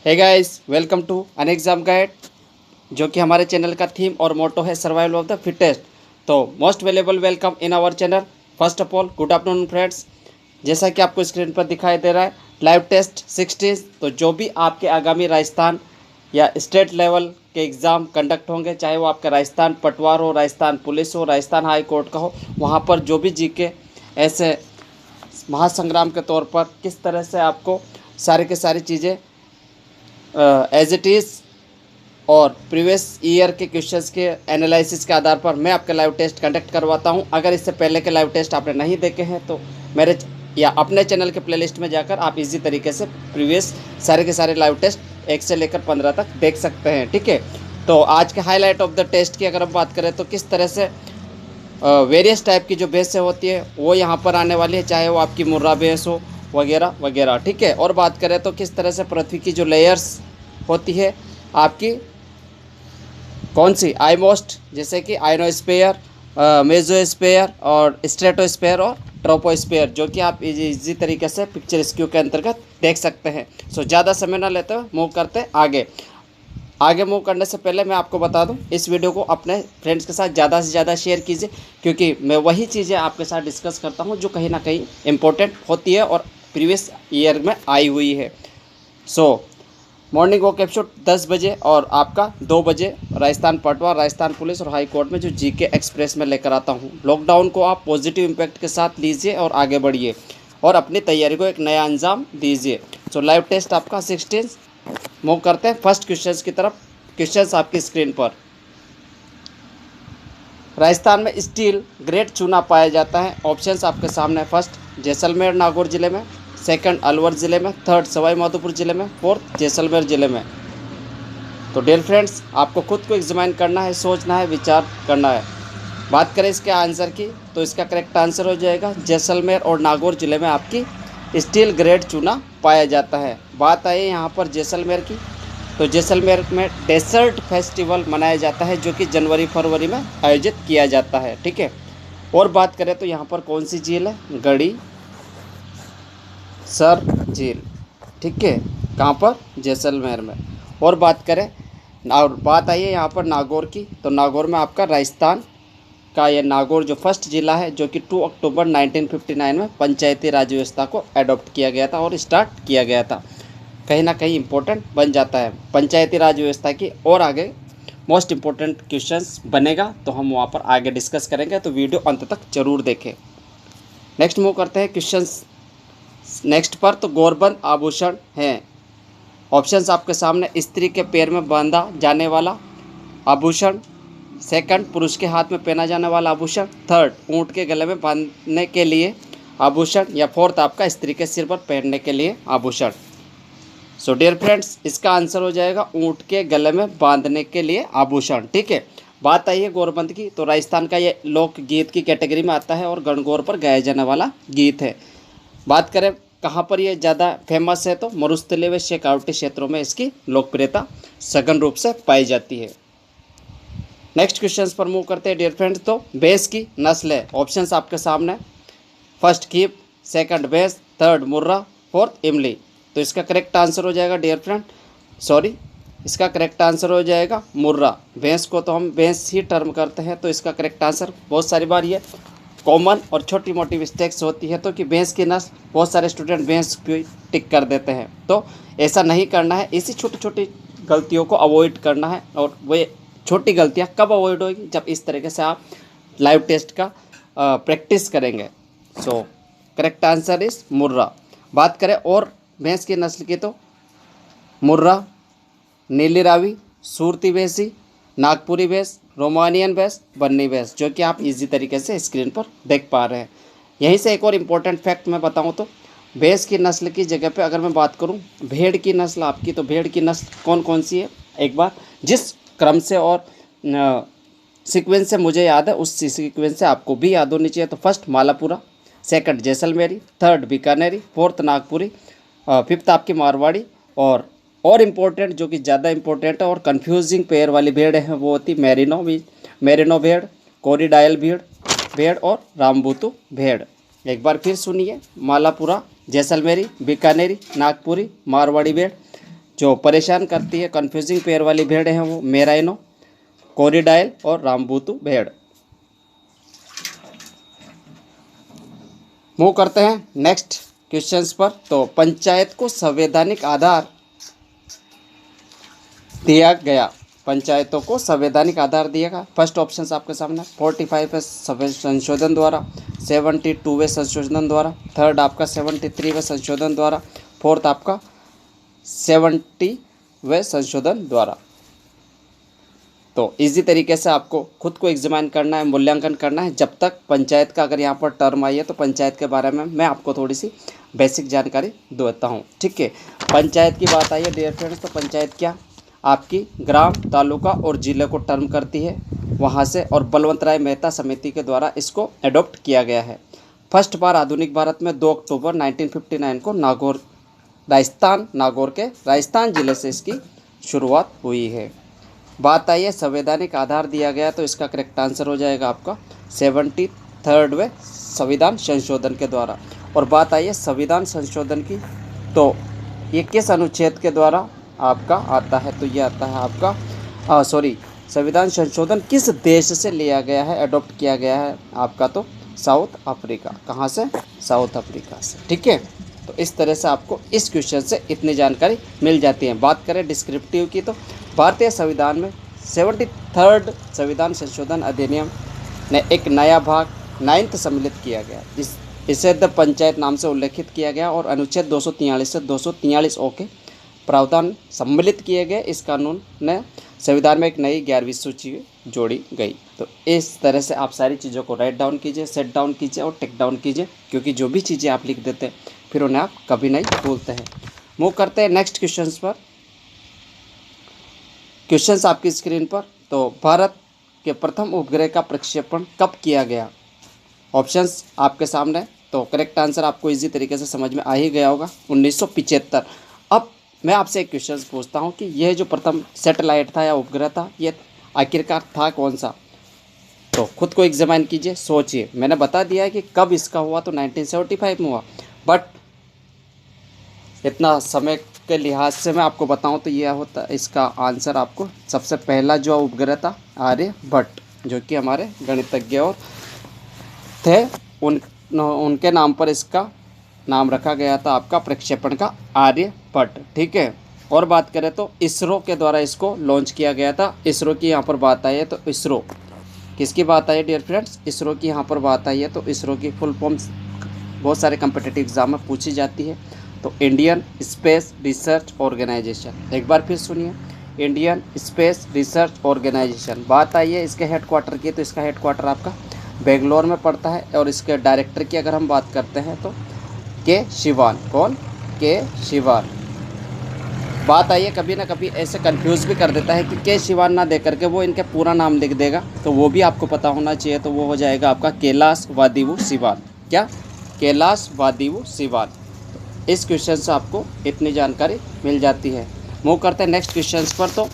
Hey guys, welcome to an exam guide, जो कि हमारे चैनल का थीम और मोटो है सर्वाइवल ऑफ द फिटेस्ट। तो most valuable welcome in our channel. First of all good afternoon friends. जैसा कि आपको स्क्रीन पर दिखाई दे रहा है लाइव टेस्ट 16। तो जो भी आपके आगामी राजस्थान या स्टेट लेवल के एग्ज़ाम कंडक्ट होंगे, चाहे वो आपका राजस्थान पटवार हो, राजस्थान पुलिस हो, राजस्थान हाई कोर्ट का हो, वहाँ पर जो भी जीके ऐसे महासंग्राम के तौर पर किस तरह से आपको सारी की सारी चीज़ें एज इट इज़ और प्रीवियस ईयर के क्वेश्चंस के एनालिसिस के आधार पर मैं आपके लाइव टेस्ट कंडक्ट करवाता हूं। अगर इससे पहले के लाइव टेस्ट आपने नहीं देखे हैं तो मेरे या अपने चैनल के प्लेलिस्ट में जाकर आप इजी तरीके से प्रीवियस सारे के सारे लाइव टेस्ट 1 से लेकर 15 तक देख सकते हैं। ठीक है, तो आज के हाईलाइट ऑफ द टेस्ट की अगर हम बात करें तो किस तरह से वेरियस टाइप की जो बेसें होती है वो यहाँ पर आने वाली है, चाहे वो आपकी मुर्रा बेस हो वगैरह वगैरह। ठीक है, और बात करें तो किस तरह से पृथ्वी की जो लेयर्स होती है आपकी कौन सी आईमोस्ट, जैसे कि आइनोस्फीयर, मेसोस्फीयर और स्ट्रेटोस्फीयर और ट्रोपोस्फीयर, जो कि आप इजी तरीके से पिक्चर स्क्यू के अंतर्गत देख सकते हैं। सो ज़्यादा समय ना लेते हुए मूव करते आगे मूव करने से पहले मैं आपको बता दूं, इस वीडियो को अपने फ्रेंड्स के साथ ज़्यादा से ज़्यादा शेयर कीजिए, क्योंकि मैं वही चीज़ें आपके साथ डिस्कस करता हूं जो कहीं ना कहीं इम्पोर्टेंट होती है और प्रीवियस ईयर में आई हुई है। सो मॉर्निंग वॉक एपिसोड 10 बजे और आपका 2 बजे राजस्थान पटवार, राजस्थान पुलिस और हाई कोर्ट में जो जीके एक्सप्रेस में लेकर आता हूँ। लॉकडाउन को आप पॉजिटिव इम्पैक्ट के साथ लीजिए और आगे बढ़िए और अपनी तैयारी को एक नया अंजाम दीजिए। सो लाइव टेस्ट आपका 16। मूव करते हैं फर्स्ट क्वेश्चंस की तरफ। क्वेश्चंस आपकी स्क्रीन पर। राजस्थान में स्टील ग्रेड चूना पाया जाता है। ऑप्शंस आपके सामने। फर्स्ट जैसलमेर नागौर जिले में, सेकंड अलवर ज़िले में, थर्ड सवाई माधोपुर ज़िले में, फोर्थ जैसलमेर ज़िले में। तो डियर फ्रेंड्स, आपको खुद को एग्जामिन करना है, सोचना है, विचार करना है। बात करें इसके आंसर की तो इसका करेक्ट आंसर हो जाएगा जैसलमेर और नागौर ज़िले में आपकी स्टील ग्रेड चूना पाया जाता है। बात आई यहाँ पर जैसलमेर की, तो जैसलमेर में डेसर्ट फेस्टिवल मनाया जाता है, जो कि जनवरी फरवरी में आयोजित किया जाता है। ठीक है, और बात करें तो यहाँ पर कौन सी झील है? गढ़ी सर झील। ठीक है, कहाँ पर? जैसलमेर में। और बात करें और बात आई है यहाँ पर नागौर की, तो नागौर में आपका राजस्थान का ये नागौर जो फर्स्ट ज़िला है, जो कि 2 अक्टूबर 1959 में पंचायती राज व्यवस्था को अडॉप्ट किया गया था और स्टार्ट किया गया था। कहीं ना कहीं इम्पोर्टेंट बन जाता है पंचायती राज व्यवस्था की, और आगे मोस्ट इम्पोर्टेंट क्वेश्चंस बनेगा तो हम वहाँ पर आगे डिस्कस करेंगे, तो वीडियो अंत तक जरूर देखें। नेक्स्ट मूव करते हैं क्वेश्चंस नेक्स्ट पर। तो गौरबंद आभूषण हैं। ऑप्शंस आपके सामने। स्त्री के पैर में बांधा जाने वाला आभूषण, सेकंड पुरुष के हाथ में पहना जाने वाला आभूषण, थर्ड ऊँट के गले में बांधने के लिए आभूषण, या फोर्थ आपका स्त्री के सिर पर पहनने के लिए आभूषण। सो डियर फ्रेंड्स, इसका आंसर हो जाएगा ऊँट के गले में बांधने के लिए आभूषण। ठीक है, बात आई है गौरबंद की, तो राजस्थान का ये लोकगीत की कैटेगरी में आता है और गणगौर पर गाया जाने वाला गीत है। बात करें कहाँ पर ये ज़्यादा फेमस है, तो मरुस्थलीय व शेखावटी क्षेत्रों में इसकी लोकप्रियता सघन रूप से पाई जाती है। नेक्स्ट क्वेश्चंस पर मूव करते हैं डियर फ्रेंड्स। तो भैंस की नस्ल है। ऑप्शंस आपके सामने। फर्स्ट खीप, सेकंड भैंस, थर्ड मुर्रा, फोर्थ इमली। तो इसका करेक्ट आंसर हो जाएगा डियर फ्रेंड, इसका करेक्ट आंसर हो जाएगा मुर्रा। भैंस को तो हम भैंस ही टर्म करते हैं, तो इसका करेक्ट आंसर बहुत सारी बार ये कॉमन और छोटी मोटी मिस्टेक्स होती है, तो कि भैंस की नस्ल बहुत सारे स्टूडेंट भैंस की टिक कर देते हैं, तो ऐसा नहीं करना है। इसी छोटी छोटी गलतियों को अवॉइड करना है, और वे छोटी गलतियां कब अवॉइड होगी? जब इस तरीके से आप लाइव टेस्ट का प्रैक्टिस करेंगे। सो करेक्ट आंसर इज मुर्रा। बात करें और भैंस की नस्ल की, तो मुर्रा, नीली रावी, सूरती भैंसी, नागपुरी भैंस, रोमानियन भैंस, बन्नी भैंस, जो कि आप इजी तरीके से स्क्रीन पर देख पा रहे हैं। यहीं से एक और इम्पोर्टेंट फैक्ट मैं बताऊं तो भैंस की नस्ल की जगह पे अगर मैं बात करूं भेड़ की नस्ल आपकी, तो भेड़ की नस्ल कौन कौन सी है? एक बार जिस क्रम से और सीक्वेंस से मुझे याद है, उस सीक्वेंस से आपको भी याद होनी चाहिए। तो फर्स्ट मालापुरा, सेकंड जैसलमेरी, थर्ड बीकानेरी, फोर्थ नागपुरी, फिफ्थ आपकी मारवाड़ी, और इम्पोर्टेंट जो कि ज़्यादा इम्पोर्टेंट है और कंफ्यूजिंग पेयर वाली भेड़ है वो होती मेरिनो भेड़, कोरिडायल भेड़ और रामबूतू भेड़। एक बार फिर सुनिए, मालापुरा, जैसलमेरी, बीकानेरी, नागपुरी, मारवाड़ी भेड़, जो परेशान करती है, कन्फ्यूजिंग पेयर वाली भेड़ हैं वो मेराइनो, कोरिडाइल और रामबूतु भेड़। मूव करते हैं नेक्स्ट क्वेश्चंस पर। तो पंचायत को संवैधानिक आधार दिया गया, पंचायतों को संवैधानिक आधार दिया गया। फर्स्ट ऑप्शन आपके सामने 45वें संशोधन द्वारा, 72वें संशोधन द्वारा, थर्ड आपका 73वें संशोधन द्वारा, फोर्थ आपका 70वें संशोधन द्वारा। तो इजी तरीके से आपको खुद को एग्जामिन करना है, मूल्यांकन करना है। जब तक पंचायत का अगर यहाँ पर टर्म आई है तो पंचायत के बारे में मैं आपको थोड़ी सी बेसिक जानकारी देता हूँ, ठीक है। पंचायत की बात आई है डियर फ्रेंड्स, तो पंचायत क्या आपकी ग्राम, तालुका और जिले को टर्म करती है वहाँ से, और बलवंत राय मेहता समिति के द्वारा इसको एडॉप्ट किया गया है। फर्स्ट बार आधुनिक भारत में 2 अक्टूबर 1959 को नागौर, राजस्थान, नागौर के राजस्थान जिले से इसकी शुरुआत हुई है। बात आई है संवैधानिक आधार दिया गया, तो इसका करेक्ट आंसर हो जाएगा आपका 73वें संविधान संशोधन के द्वारा। और बात आई है संविधान संशोधन की, तो ये किस अनुच्छेद के द्वारा आपका आता है, तो ये आता है आपका संविधान संशोधन किस देश से लिया गया है, अडॉप्ट किया गया है आपका, तो साउथ अफ्रीका। कहाँ से? साउथ अफ्रीका से, ठीक है। तो इस तरह से आपको इस क्वेश्चन से इतनी जानकारी मिल जाती है। बात करें डिस्क्रिप्टिव की, तो भारतीय संविधान में 73rd संविधान संशोधन अधिनियम ने एक नया भाग 9th सम्मिलित किया गया, इसे द पंचायत नाम से उल्लेखित किया गया, और अनुच्छेद 243 से 243 ओ के प्रावधान सम्मिलित किए गए। इस कानून ने संविधान में एक नई 11वीं सूची जोड़ी गई। तो इस तरह से आप सारी चीज़ों को राइट डाउन कीजिए, सेट डाउन कीजिए और टिक डाउन कीजिए, क्योंकि जो भी चीज़ें आप लिख देते हैं फिर उन्हें आप कभी नहीं भूलते हैं। मूव करते हैं नेक्स्ट क्वेश्चंस पर। क्वेश्चंस आपकी स्क्रीन पर। तो भारत के प्रथम उपग्रह का प्रक्षेपण कब किया गया? ऑप्शंस आपके सामने। तो करेक्ट आंसर आपको इजी तरीके से समझ में आ ही गया होगा, 1975। अब मैं आपसे एक क्वेश्चन पूछता हूँ कि यह जो प्रथम सैटेलाइट था या उपग्रह था, ये आखिरकार था कौन सा? तो खुद को एग्जामिन कीजिए, सोचिए। मैंने बता दिया है कि कब इसका हुआ, तो 1975 में हुआ, बट इतना समय के लिहाज से मैं आपको बताऊं तो यह होता, इसका आंसर आपको सबसे पहला जो उपग्रह था आर्यभट्ट, जो कि हमारे गणितज्ञ और थे, उनके नाम पर इसका नाम रखा गया था आपका प्रक्षेपण का, आर्यभट्ट, ठीक है। और बात करें तो इसरो के द्वारा इसको लॉन्च किया गया था। इसरो की यहाँ पर बात आई है, तो इसरो किसकी बात आई है डियर फ्रेंड्स? इसरो की यहाँ पर बात आई है। तो इसरो की फुल फॉर्म बहुत सारे कम्पिटिटिव एग्जाम में पूछी जाती है। तो इंडियन स्पेस रिसर्च ऑर्गेनाइजेशन, एक बार फिर सुनिए, इंडियन स्पेस रिसर्च ऑर्गेनाइजेशन। बात आई है इसके हेडक्वार्टर की, तो इसका हेडक्वार्टर आपका बेंगलोर में पड़ता है। और इसके डायरेक्टर की अगर हम बात करते हैं तो के शिवान। कौन? के शिवान। बात आई है कभी ना कभी ऐसे कंफ्यूज भी कर देता है कि के शिवान ना दे करके वो इनके पूरा नाम लिख देगा, तो वो भी आपको पता होना चाहिए। तो वो हो जाएगा आपका कैलाश वादिवु शिवान। क्या? कैलाश वादिवु शिवान। इस क्वेश्चन से आपको इतनी जानकारी मिल जाती है। मूव करते हैं नेक्स्ट क्वेश्चंस पर। तो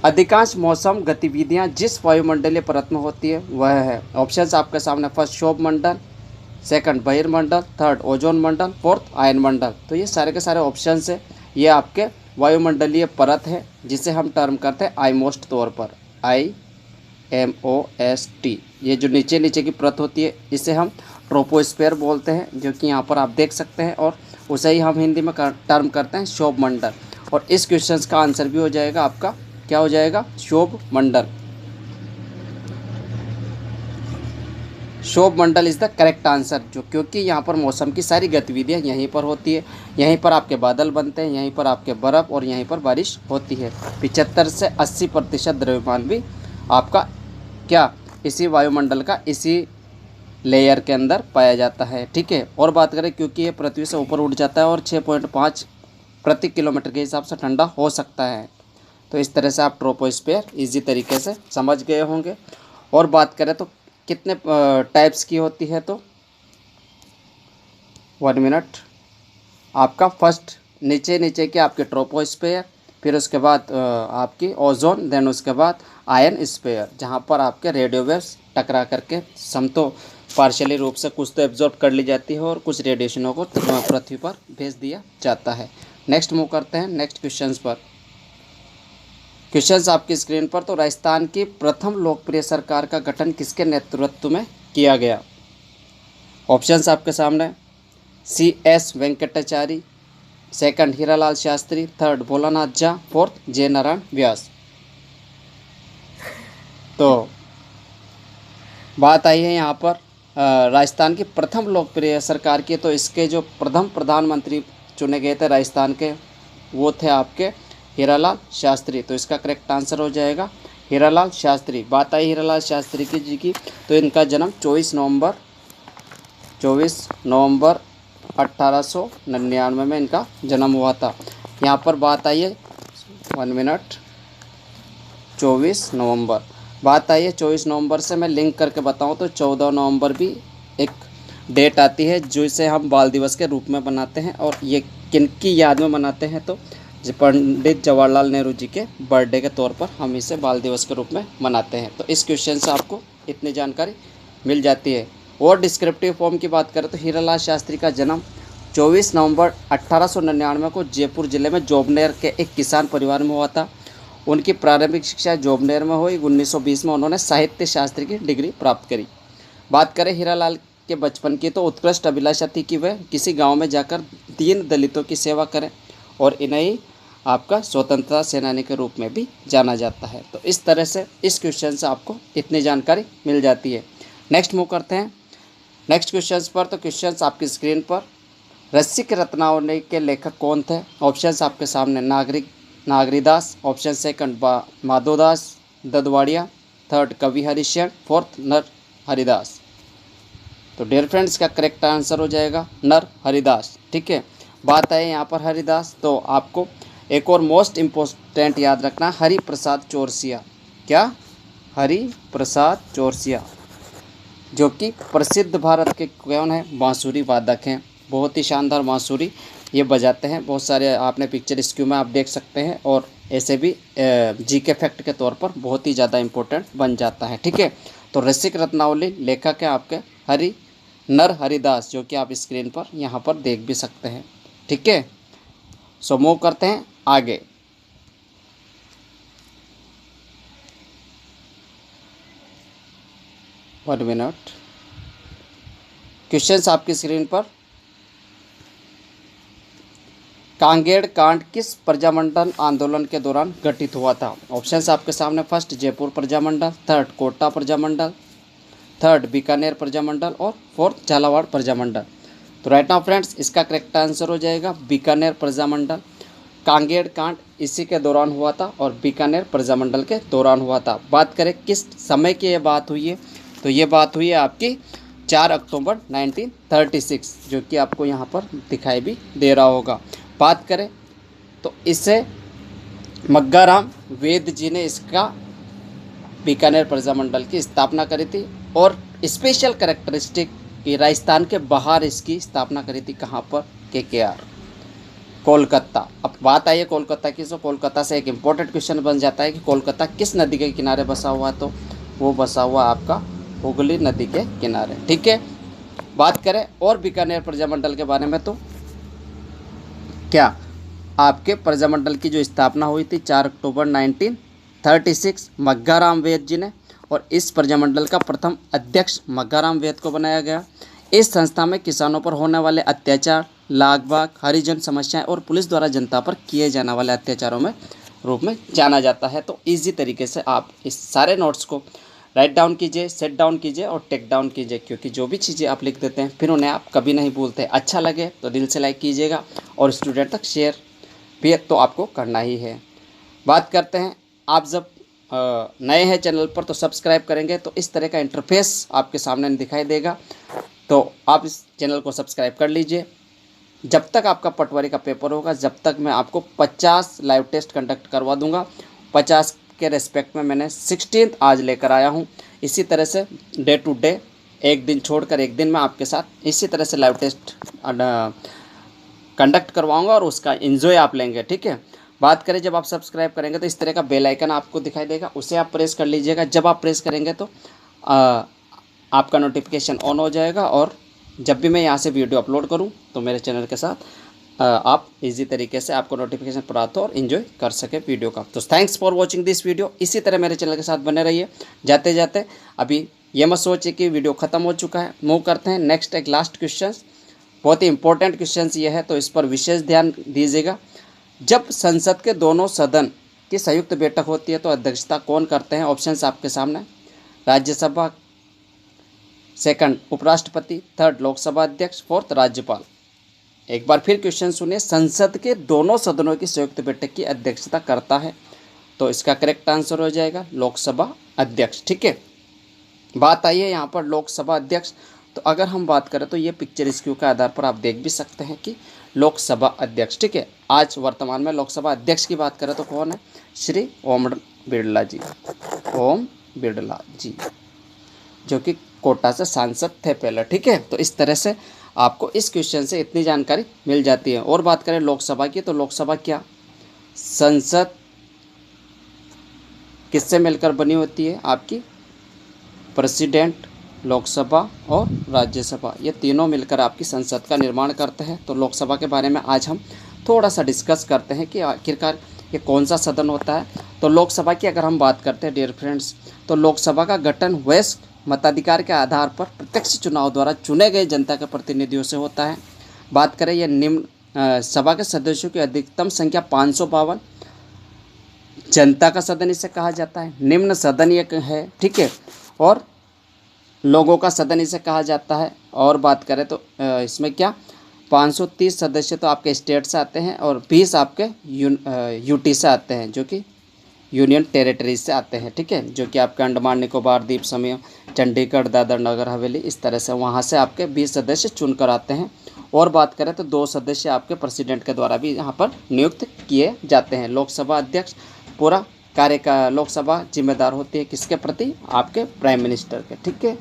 अधिकांश मौसम गतिविधियां जिस वायुमंडलीय परत में होती है वह है। ऑप्शंस आपके सामने, फर्स्ट क्षोभ मंडल, सेकंड बहिर्मंडल, थर्ड ओजोन मंडल, फोर्थ आयन मंडल। तो ये सारे के सारे ऑप्शंस है, ये आपके वायुमंडलीय परत है, जिसे हम टर्म करते हैं आईमोस्ट तौर पर, IMOST। ये जो नीचे नीचे की परत होती है इसे हम ट्रोपोस्फेयर बोलते हैं, जो कि यहाँ पर आप देख सकते हैं, और उसे ही हम हिंदी में टर्म करते हैं क्षोभ मंडल। और इस क्वेश्चन का आंसर भी हो जाएगा आपका, क्या हो जाएगा? क्षोभ मंडल। क्षोभ मंडल इज़ द करेक्ट आंसर, जो क्योंकि यहाँ पर मौसम की सारी गतिविधियाँ यहीं पर होती है, यहीं पर आपके बादल बनते हैं, यहीं पर आपके बर्फ़ और यहीं पर बारिश होती है। 75 से 80% द्रव्यमान भी आपका क्या इसी वायुमंडल का इसी लेयर के अंदर पाया जाता है, ठीक है। और बात करें, क्योंकि ये पृथ्वी से ऊपर उठ जाता है और 6.5 प्रति किलोमीटर के हिसाब से ठंडा हो सकता है। तो इस तरह से आप ट्रोपोस्फेयर इजी तरीके से समझ गए होंगे। और बात करें तो कितने टाइप्स की होती है, तो 1 मिनट। आपका फर्स्ट नीचे नीचे के आपके ट्रोपोस्फेयर, फिर उसके बाद आपकी ओजोन, देन उसके बाद आयन स्फीयर, जहाँ पर आपके रेडियो वेव्स टकरा करके समतो पार्शियली रूप से कुछ तो एब्जॉर्ब कर ली जाती है और कुछ रेडिएशनों को पृथ्वी पर भेज दिया जाता है। नेक्स्ट मूव करते हैं नेक्स्ट क्वेश्चंस पर। क्वेश्चंस आपकी स्क्रीन पर। तो राजस्थान की प्रथम लोकप्रिय सरकार का गठन किसके नेतृत्व में किया गया? ऑप्शंस आपके सामने। CS Venkatachari, second Hiralal Shastri, third Bholanath Jha, fourth J Narayan Vyas. तो बात आई है यहाँ पर राजस्थान की प्रथम लोकप्रिय सरकार की। तो इसके जो प्रथम प्रधानमंत्री चुने गए थे राजस्थान के, वो थे आपके हीरालाल शास्त्री। तो इसका करेक्ट आंसर हो जाएगा हीरालाल शास्त्री। बात आई हीरालाल शास्त्री की जी की, तो इनका जन्म 24 नवंबर 1899 में इनका जन्म हुआ था। यहाँ पर बात आई है 1 मिनट 24 नवंबर, बात आई है 24 नवंबर से मैं लिंक करके बताऊं तो 14 नवंबर भी एक डेट आती है जिसे हम बाल दिवस के रूप में मनाते हैं। और ये किन की याद में मनाते हैं? तो पंडित जवाहरलाल नेहरू जी के बर्थडे के तौर पर हम इसे बाल दिवस के रूप में मनाते हैं। तो इस क्वेश्चन से आपको इतनी जानकारी मिल जाती है। और डिस्क्रिप्टिव फॉर्म की बात करें तो हीरालाल शास्त्री का जन्म 24 नवंबर 1899 को जयपुर जिले में जोबनेर के एक किसान परिवार में हुआ था। उनकी प्रारंभिक शिक्षा जोबनेर में हुई। 1920 में उन्होंने साहित्य शास्त्र की डिग्री प्राप्त करी। बात करें हीरालाल के बचपन की, तो उत्कृष्ट अभिलाषा थी कि वह किसी गांव में जाकर दीन दलितों की सेवा करें और इन्हें आपका स्वतंत्रता सेनानी के रूप में भी जाना जाता है। तो इस तरह से इस क्वेश्चन से आपको इतनी जानकारी मिल जाती है। नेक्स्ट मूव करते हैं नेक्स्ट क्वेश्चन पर। तो क्वेश्चन आपकी स्क्रीन पर। रसिक रत्नावली के लेखक कौन थे? ऑप्शंस आपके सामने। Nagridas, option second Madhodas Dadwadiya, third कवि हरिश्चंद्र, फोर्थ नर हरिदास। तो डियर फ्रेंड्स, का करेक्ट आंसर हो जाएगा नर हरिदास। ठीक है, बात है यहाँ पर हरिदास, तो आपको एक और मोस्ट इम्पोर्टेंट याद रखना, हरि प्रसाद चौरसिया। क्या? हरि प्रसाद चौरसिया, जो कि प्रसिद्ध भारत के कौन है? बांसुरी वादक हैं। बहुत ही शानदार बांसुरी ये बजाते हैं। बहुत सारे आपने पिक्चर स्क्यू में आप देख सकते हैं। और ऐसे भी जीके फैक्ट के तौर पर बहुत ही ज़्यादा इम्पोर्टेंट बन जाता है। ठीक है, तो रसिक रत्नावली लेखक है आपके नर हरिदास, जो कि आप स्क्रीन पर यहाँ पर देख भी सकते हैं। ठीक है, सो मूव करते हैं आगे। वन मिनट, क्वेश्चंस आपकी स्क्रीन पर। कांगेड़ कांड किस प्रजामंडल आंदोलन के दौरान गठित हुआ था? ऑप्शंस आपके सामने। First Jaipur Prajamandal, third Kota Prajamandal, third Bikaner Prajamandal और फोर्थ झालावाड़ प्रजामंडल। तो राइट नाउ फ्रेंड्स, इसका करेक्ट आंसर हो जाएगा बीकानेर प्रजामंडल। कांगेड़ कांड इसी के दौरान हुआ था और बीकानेर प्रजामंडल के दौरान हुआ था। बात करें किस समय की ये बात हुई है, तो ये बात हुई है आपकी 4 अक्टूबर 1936, जो कि आपको यहाँ पर दिखाई भी दे रहा होगा। बात करें तो इसे मग्गाराम वेद जी ने इसका बीकानेर प्रजामंडल की स्थापना करी थी। और स्पेशल कैरेक्टरिस्टिक कि राजस्थान के बाहर इसकी स्थापना करी थी। कहाँ पर? KKR, कोलकाता। अब बात आई है कोलकाता की, तो कोलकाता से एक इम्पोर्टेंट क्वेश्चन बन जाता है कि कोलकाता किस नदी के किनारे बसा हुआ है? तो वो बसा हुआ आपका हुगली नदी के किनारे। ठीक है, बात करें और बीकानेर प्रजामंडल के बारे में, तो क्या आपके प्रजामंडल की जो स्थापना हुई थी 4 अक्टूबर 1936 मग्गाराम वेद जी ने, और इस प्रजामंडल का प्रथम अध्यक्ष मग्गाराम वेद को बनाया गया। इस संस्था में किसानों पर होने वाले अत्याचार, लागबाग, हरिजन समस्याएं और पुलिस द्वारा जनता पर किए जाने वाले अत्याचारों में रूप में जाना जाता है। तो इजी तरीके से आप इस सारे नोट्स को राइट डाउन कीजिए, सेट डाउन कीजिए और टेक डाउन कीजिए, क्योंकि जो भी चीज़ें आप लिख देते हैं फिर उन्हें आप कभी नहीं भूलते। अच्छा लगे तो दिल से लाइक कीजिएगा और स्टूडेंट तक शेयर भी तो आपको करना ही है। बात करते हैं, आप जब नए हैं चैनल पर तो सब्सक्राइब करेंगे तो इस तरह का इंटरफेस आपके सामने दिखाई देगा, तो आप इस चैनल को सब्सक्राइब कर लीजिए। जब तक आपका पटवारी का पेपर होगा, जब तक मैं आपको 50 लाइव टेस्ट कंडक्ट करवा दूंगा। 50 के रेस्पेक्ट में मैंने 16 आज लेकर आया हूं। इसी तरह से डे टू डे, एक दिन छोड़कर एक दिन मैं आपके साथ इसी तरह से लाइव टेस्ट कंडक्ट करवाऊंगा और उसका एंजॉय आप लेंगे। ठीक है, बात करें जब आप सब्सक्राइब करेंगे तो इस तरह का बेल आइकन आपको दिखाई देगा, उसे आप प्रेस कर लीजिएगा। जब आप प्रेस करेंगे तो आपका नोटिफिकेशन ऑन हो जाएगा और जब भी मैं यहाँ से वीडियो अपलोड करूँ तो मेरे चैनल के साथ आप इजी तरीके से आपको नोटिफिकेशन प्राप्त हो और इन्जॉय कर सके वीडियो का। तो thanks for watching this video. इसी तरह मेरे चैनल के साथ बने रहिए। जाते जाते अभी ये मत सोचिए कि वीडियो ख़त्म हो चुका है, मूव करते हैं नेक्स्ट एक लास्ट क्वेश्चन। बहुत ही इंपॉर्टेंट क्वेश्चन ये है, तो इस पर विशेष ध्यान दीजिएगा। जब संसद के दोनों सदन की संयुक्त बैठक होती है तो अध्यक्षता कौन करते हैं? ऑप्शंस आपके सामने। राज्यसभा, सेकंड उपराष्ट्रपति, थर्ड लोकसभा अध्यक्ष, फोर्थ राज्यपाल। एक बार फिर क्वेश्चन सुनिए। संसद के दोनों सदनों की संयुक्त बैठक की अध्यक्षता करता है, तो इसका करेक्ट आंसर हो जाएगा लोकसभा अध्यक्ष। ठीक है, बात आई है यहाँ पर लोकसभा अध्यक्ष। तो अगर हम बात करें तो ये पिक्चर स्क्यू के आधार पर आप देख भी सकते हैं कि लोकसभा अध्यक्ष, ठीक है, आज वर्तमान में लोकसभा अध्यक्ष की बात करें तो कौन है? श्री ओम बिरला जी, ओम बिरला जी, जो कि कोटा से सांसद थे पहले। ठीक है, तो इस तरह से आपको इस क्वेश्चन से इतनी जानकारी मिल जाती है। और बात करें लोकसभा की, तो लोकसभा क्या संसद किससे मिलकर बनी होती है? आपकी प्रेसिडेंट, लोकसभा और राज्यसभा, ये तीनों मिलकर आपकी संसद का निर्माण करते हैं। तो लोकसभा के बारे में आज हम थोड़ा सा डिस्कस करते हैं कि आखिरकार ये कौन सा सदन होता है। तो लोकसभा की अगर हम बात करते हैं डियर फ्रेंड्स, तो लोकसभा का गठन वयस्क मताधिकार के आधार पर प्रत्यक्ष चुनाव द्वारा चुने गए जनता के प्रतिनिधियों से होता है। बात करें ये निम्न सभा के सदस्यों की अधिकतम संख्या 552, जनता का सदन इसे कहा जाता है। निम्न सदन ये है, ठीक है, और लोगों का सदन इसे कहा जाता है। और बात करें तो इसमें क्या 530 सदस्य तो आपके स्टेट से आते हैं और 20 आपके यूटी से आते हैं, जो कि यूनियन टेरिटरीज से आते हैं। ठीक है, जो कि आपके अंडमान निकोबार द्वीप समूह, चंडीगढ़, दादर नगर हवेली, इस तरह से वहाँ से आपके 20 सदस्य चुनकर आते हैं। और बात करें तो 2 सदस्य आपके प्रेसिडेंट के द्वारा भी यहाँ पर नियुक्त किए जाते हैं। लोकसभा अध्यक्ष पूरा कार्य का लोकसभा जिम्मेदार होती है किसके प्रति? आपके प्राइम मिनिस्टर के। ठीक है,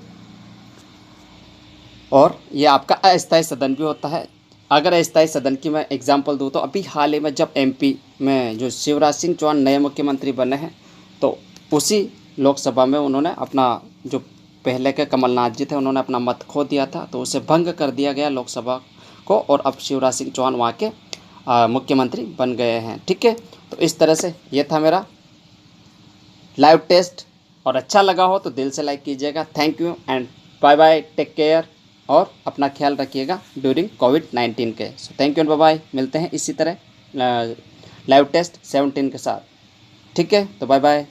और ये आपका अस्थायी सदन भी होता है। अगर अस्थायी सदन की मैं एग्जांपल दूँ तो अभी हाल ही में जब एमपी में जो शिवराज सिंह चौहान नए मुख्यमंत्री बने हैं, तो उसी लोकसभा में उन्होंने अपना जो पहले के कमलनाथ जी थे उन्होंने अपना मत खो दिया था, तो उसे भंग कर दिया गया लोकसभा को, और अब शिवराज सिंह चौहान वहाँ के मुख्यमंत्री बन गए हैं। ठीक है, तो इस तरह से ये था मेरा लाइव टेस्ट, और अच्छा लगा हो तो दिल से लाइक कीजिएगा। Thank you and bye bye, take care, और अपना ख्याल रखिएगा ड्यूरिंग कोविड-19 के। So thank you and bye bye. मिलते हैं इसी तरह लाइव टेस्ट 17 के साथ। ठीक है, तो बाय बाय।